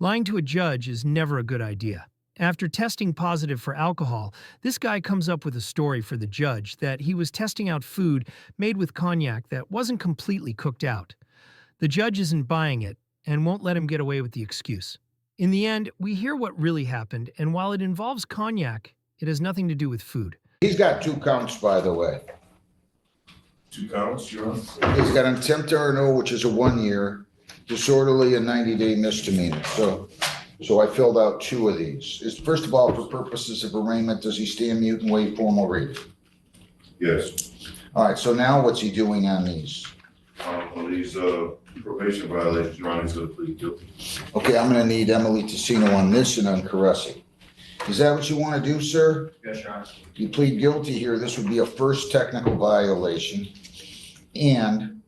Lying to a judge is never a good idea. After testing positive for alcohol, this guy comes up with a story for the judge that he was testing out food made with cognac that wasn't completely cooked out. The judge isn't buying it and won't let him get away with the excuse. In the end, we hear what really happened, and while it involves cognac, it has nothing to do with food. He's got 2 counts, by the way. 2 counts, Your Honor? He's got an attempt to RNO, which is a 1-year, disorderly, a 90-day misdemeanor. So I filled out 2 of these. First of all, for purposes of arraignment, does he stand mute and waive formal reading? Yes. All right, so now what's he doing on these? On these probation violations, Your Honor, he's going to plead guilty. Okay, I'm gonna need Emily Tessino on this and on Caressi. Is that what you want to do, sir? Yes, Your Honor. You plead guilty here, this would be a first technical violation, and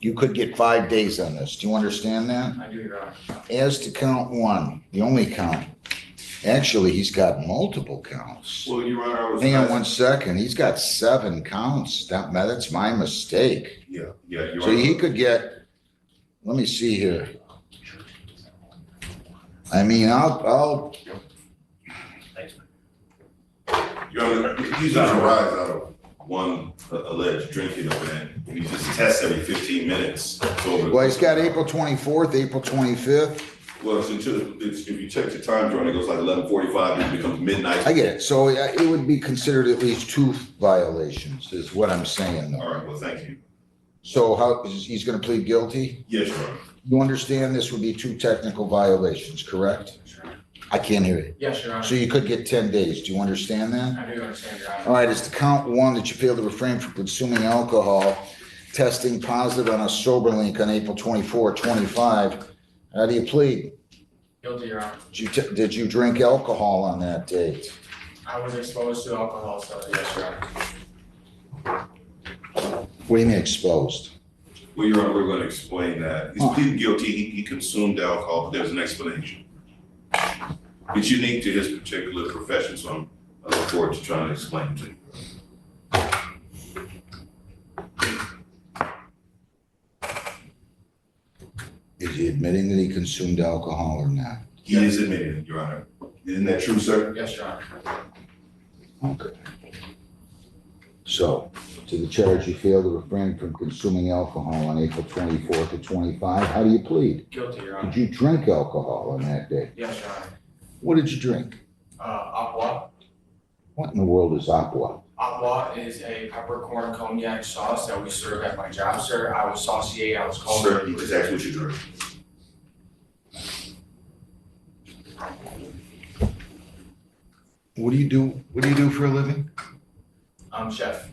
you could get 5 days on this. Do you understand that? I do, Your Honor. As to count 1, the only count, actually, he's got multiple counts. Well, Your Honor, I was. Hang on 1 second, he's got 7 counts. That's my mistake. Yeah, Your So Honor. he could get, let me see here. I mean, I'll, Your Honor, these don't arise out of one alleged drinking event. He just tests every 15 minutes. So well, he's got April 24th, April 25th. well, if you check the time, Your Honor, it goes like 11:45, and it becomes midnight. I get it. So it would be considered at least 2 violations is what I'm saying All though. right, well, thank you. So he's gonna plead guilty? Yes, Your Honor. You understand this would be 2 technical violations, correct? Yes, Your Honor. I can't hear you. Yes, Your Honor. So you could get 10 days. Do you understand that? I do understand, Your All Honor. right, it's to count 1 that you failed to refrain from consuming alcohol, testing positive on a sober link on April 24, 25. How do you plead? Guilty, Your Honor. Did you drink alcohol on that date? I was exposed to alcohol, so yes, Your Honor. What do you mean exposed? Well, Your Honor, we're going to explain that. He's pleading guilty, he consumed alcohol, but there's an explanation. It's unique to his particular profession, so I look forward to trying to explain it to you. Is he admitting that he consumed alcohol or not? He is admitting it, Your Honor. Isn't that true, sir? Yes, Your Honor. Okay. So, to the charge you failed to refrain from consuming alcohol on April 24th to 25, how do you plead? Guilty, Your Honor. Did you drink alcohol on that day? Yes, Your Honor. What did you drink? Aqua. What in the world is aqua? Aqua is a peppercorn cognac sauce that we serve at my job, sir. I was saucier, I was called. Sir, he just asked what you drink. What do you do? What do you do for a living? I'm chef.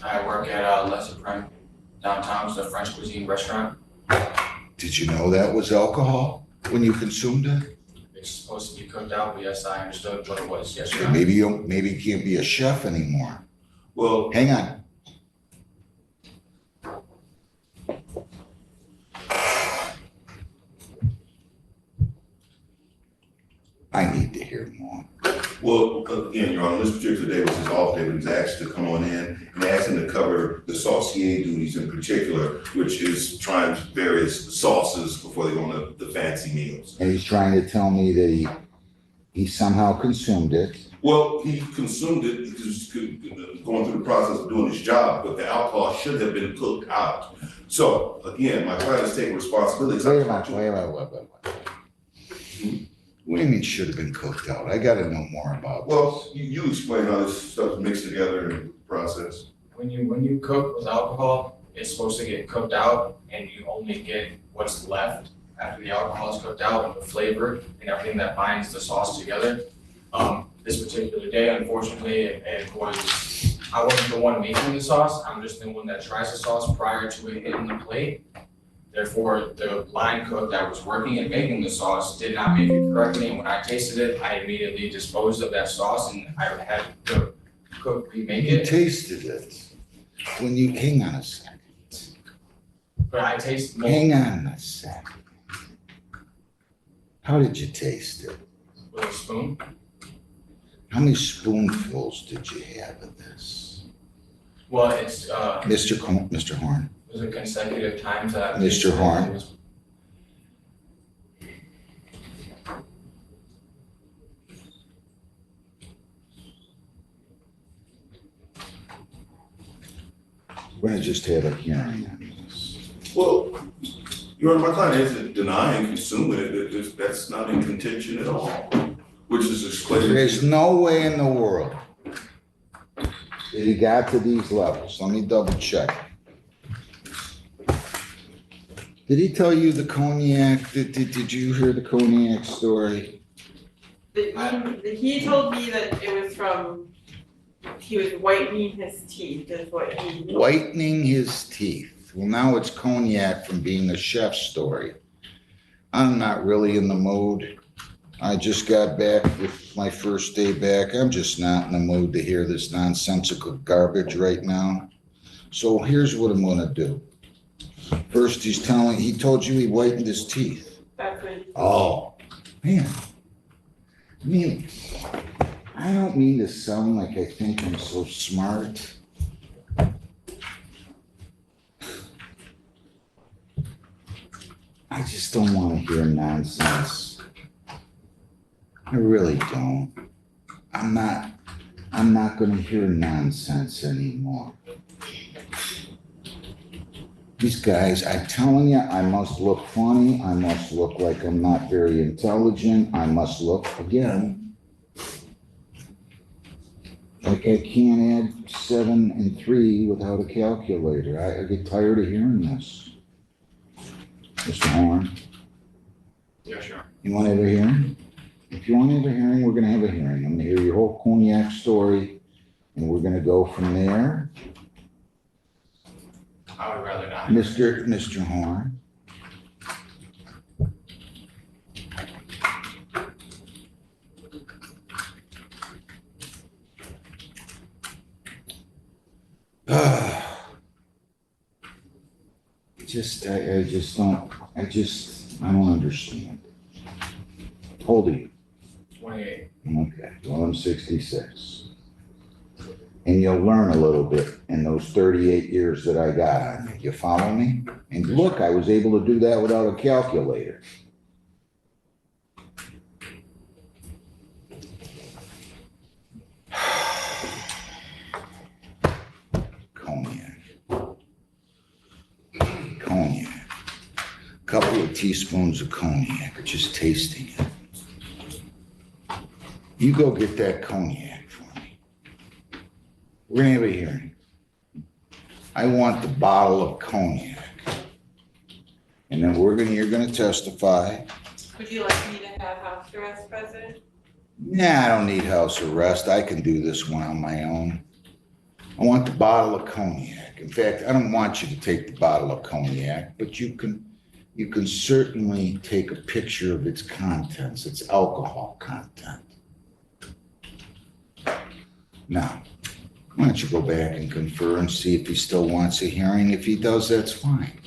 I work at Le Supreme downtown. It's a French cuisine restaurant. Did you know that was alcohol when you consumed it? It's supposed to be cooked out, but yes, I understood what it was. Yes, Your Honor. Maybe you can't be a chef anymore. Well, Hang on. I need to hear more. again, Your Honor, this particular day was his off day, but he's asked to come on in and asked him to cover the saucier duties in particular, which is trying various sauces before they go on the fancy meals. And he's trying to tell me that he somehow consumed it. Well, he consumed it, because going through the process of doing his job, but the alcohol should have been cooked out. So, again, my client is taking responsibility. Wait a minute. What do you mean should have been cooked out? I gotta know more about this. Well, you explain how this stuff is mixed together in the process. When you cook with alcohol, it's supposed to get cooked out, and you only get what's left after the alcohol is cooked out, and the flavor and everything that binds the sauce together. This particular day, unfortunately, I wasn't the one making the sauce. I'm just the one that tries the sauce prior to it hitting the plate. Therefore, the line cook that was working and making the sauce did not make it correctly, and when I tasted it, I immediately disposed of that sauce, and I had the cook remake You it. tasted it. Hang on a second. But I tasted Hang on a second. How did you taste it? with a spoon. How many spoonfuls did you have of this? Well, it's Mr. Horn, it was a consecutive times that. Mr. Horn. We're gonna just have a hearing on this. Well, Your Honor, my client isn't denying consuming it, that's not in contention at all, which is explained. There's no way in the world that he got to these levels. Let me double check. Did he tell you the cognac? Did you hear the cognac story? He told me that it was from, he was whitening his teeth is what he. Whitening his teeth. Well, now it's cognac from being a chef's story. I'm not really in the mood. I just got back with my first day back. I'm just not in the mood to hear this nonsensical garbage right now. So here's what I'm gonna do. First, he told you he whitened his teeth. That's what he. Oh, man. I mean, I don't mean to sound like I think I'm so smart. I just don't want to hear nonsense. I really don't. I'm not going to hear nonsense anymore. These guys, I'm telling you, I must look funny. I must look like I'm not very intelligent. I must look, again, like I can't add 7 and 3 without a calculator. I get tired of hearing this. Mr. Horn, Yeah, sure. you want to have a hearing? If you want to have a hearing, we're going to have a hearing. I'm going to hear your whole cognac story, and we're going to go from there. I would rather not. Mr. Horn. I don't understand. How old are you? 28. Okay, well, I'm 66. And you'll learn a little bit in those 38 years that I got on you. You follow me? And look, I was able to do that without a calculator. Cognac. Couple of teaspoons of cognac, or just tasting it. You go get that cognac for me. We're gonna have a hearing. I want the bottle of cognac. And then you're gonna testify. Would you like me to have house arrest, President? Nah, I don't need house arrest. I can do this one on my own. I want the bottle of cognac. In fact, I don't want you to take the bottle of cognac, but you can certainly take a picture of its contents, its alcohol content. Now, why don't you go back and confer and see if he still wants a hearing? If he does, that's fine.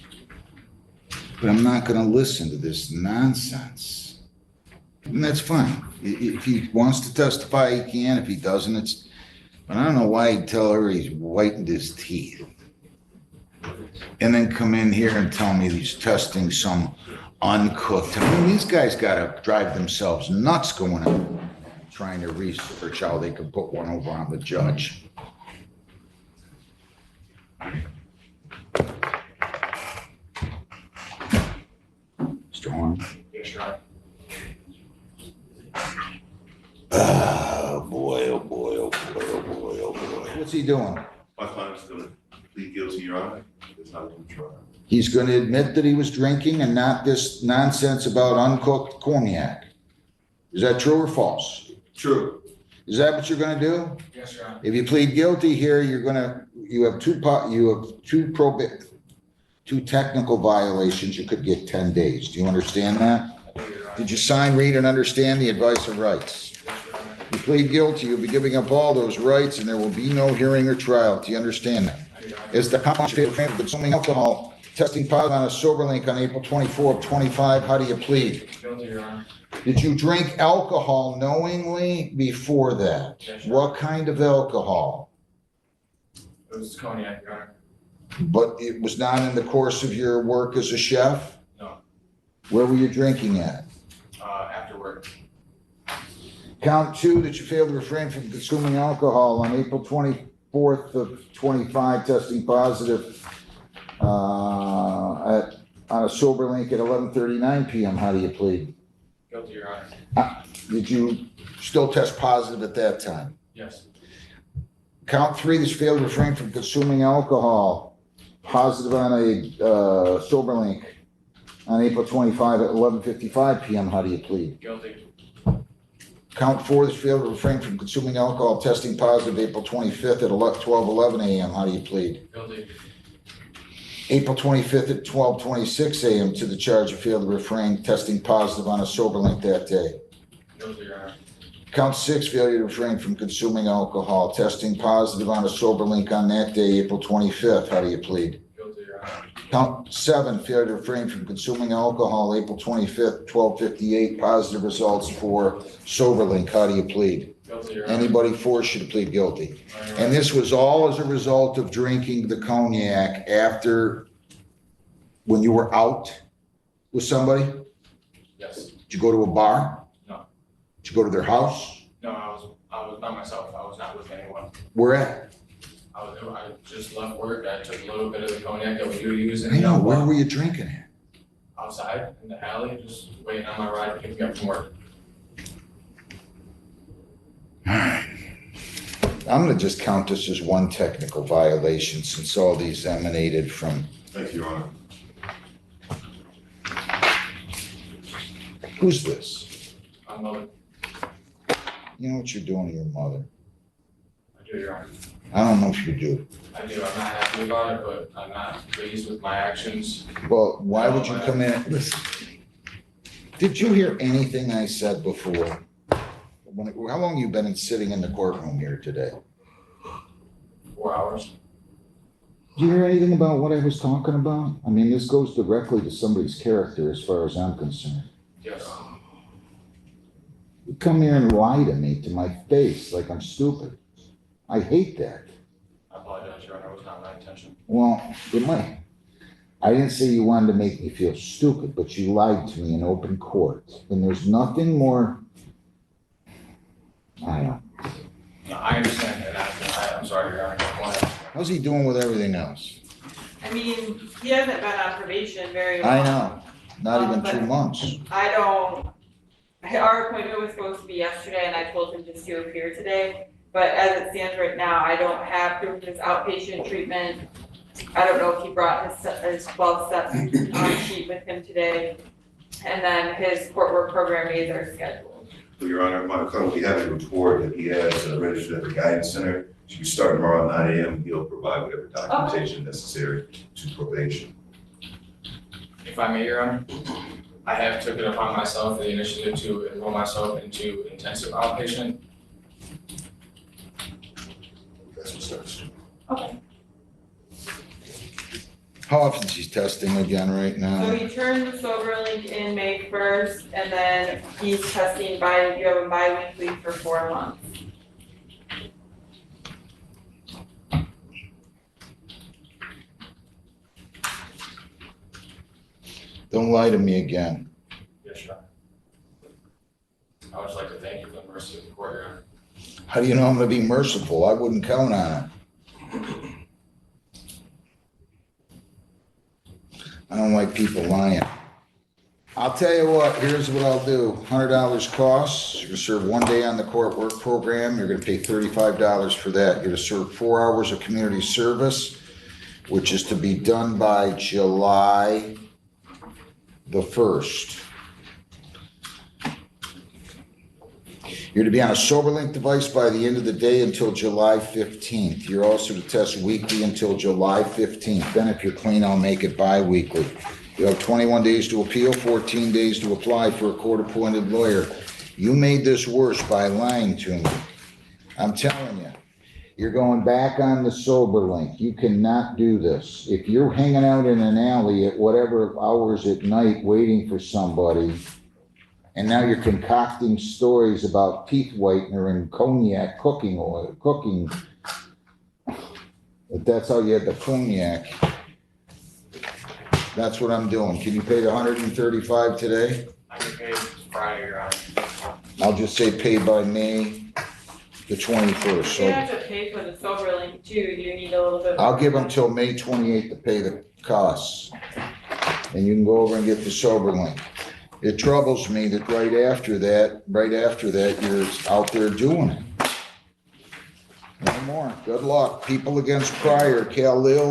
But I'm not going to listen to this nonsense. And that's fine. If he wants to testify, he can. If he doesn't, but I don't know why he'd tell her he's whitened his teeth. And then come in here and tell me he's testing some uncooked. I mean, these guys got to drive themselves nuts going on, trying to research how they can put one over on the judge. Mr. Horn? Yes, sure. Oh, boy, oh, boy, oh, boy, oh, boy, oh, boy. What's he doing? My client's gonna plead guilty, Your Honor. It's not going to trial. He's going to admit that he was drinking and not this nonsense about uncooked cognac. Is that true or false? True. Is that what you're going to do? Yes, Your Honor. If you plead guilty here, you have two technical violations. You could get 10 days. Do you understand that? I do, Your Honor. Did you sign, read, and understand the advice of rights? Yes, Your Honor. You plead guilty, you'll be giving up all those rights, and there will be no hearing or trial. Do you understand that? I do, Your Honor. Is the consequence of consuming alcohol, testing positive on a sober link on April 24 of 25, how do you plead? Guilty, Your Honor. Did you drink alcohol knowingly before that? Yes, sir. What kind of alcohol? It was cognac, Your Honor. But it was not in the course of your work as a chef? No. Where were you drinking at? After work. Count 2, that you failed to refrain from consuming alcohol on April 24 4th of 25, testing positive on a sober link at 11:39 PM. How do you plead? Guilty, Your Honor. Did you still test positive at that time? Yes. Count 3, this failed to refrain from consuming alcohol, positive on a sober link on April 25 at 11:55 PM. How do you plead? Guilty. Count 4, this failed to refrain from consuming alcohol, testing positive April 25th at 12:11 AM. How do you plead? Guilty. April 25th at 12:26 AM to the charge of failed to refrain, testing positive on a sober link that day. Guilty, Your Honor. Count 6, failure to refrain from consuming alcohol, testing positive on a sober link on that day, April 25th. How do you plead? Guilty, Your Honor. Count 7, failure to refrain from consuming alcohol, April 25th, 12:58, positive results for sober link. How do you plead? Guilty, Your Honor. Anybody forced you to plead guilty? And this was all as a result of drinking the cognac after, when you were out with somebody? Yes. Did you go to a bar? No. Did you go to their house? No, I was by myself. I was not with anyone. Where at? I just left work. I took a little bit of the cognac that we do use I and know, where were you drinking it? outside in the alley, just waiting on my ride to pick me up from work. I'm gonna just count this as one technical violation since all these emanated from, Thank you, Your Honor. who's this? I'm mother. You know what you're doing to your mother? I do, Your Honor. I don't know if you do. I do. I'm not happy about it, but I'm not pleased with my actions. Well, why would you come in? Listen, did you hear anything I said before? How long you been sitting in the courtroom here today? 4 hours. Did you hear anything about what I was talking about? I mean, this goes directly to somebody's character as far as I'm concerned. Yes. You come here and lie to me to my face like I'm stupid. I hate that. I apologize, Your Honor. It was not my intention. Well, it might. I didn't say you wanted to make me feel stupid, but you lied to me in open court. And there's nothing more, I don't know. No, I understand that. I'm sorry, Your Honor. How's he doing with everything else? I mean, he hasn't been on probation very long. I know, not even 2 months. Our appointment was supposed to be yesterday and I told him just to appear today. But as it stands right now, I don't have proof of his outpatient treatment. I don't know if he brought his 12-step sheet with him today. And then his court work program days are scheduled. So, Your Honor, my client will be happy to report that he has registered at the guidance center. Should be starting tomorrow at 9 AM. He'll provide whatever documentation necessary to probation. If I may, Your Honor, I have took it upon myself the initiative to enroll myself into intensive outpatient. That's what starts. Okay. How often is he testing again right So now? he turned the sober link in May 1st and then he's testing you have him bi-weekly for 4 months. Don't lie to me again. Yes, Your Honor. I would just like to thank you for the mercy of the court, Your Honor. How do you know I'm gonna be merciful? I wouldn't count on it. I don't like people lying. I'll tell you what, here's what I'll do. $100 costs. You're gonna serve 1 day on the court work program. You're gonna pay $35 for that. You're gonna serve 4 hours of community service, which is to be done by July the 1st. You're to be on a SoberLink device by the end of the day until July 15th. You're also to test weekly until July 15th. Then if you're clean, I'll make it bi-weekly. You have 21 days to appeal, 14 days to apply for a court-appointed lawyer. You made this worse by lying to me. I'm telling you. You're going back on the SoberLink. You cannot do this. If you're hanging out in an alley at whatever hours at night waiting for somebody, and now you're concocting stories about teeth whitener and cognac cooking oil, cooking. If that's how you had the cognac, that's what I'm doing. Can you pay the $135 today? I get paid Friday, Your Honor. I'll just say paid by me. the 21st. You So have to pay for the sober link too, you need a little bit. I'll give them till May 28th to pay the costs. And you can go over and get the sober link. It troubles me that right after that, you're out there doing it. No more. Good luck. People Against Pryor, Cal Lil.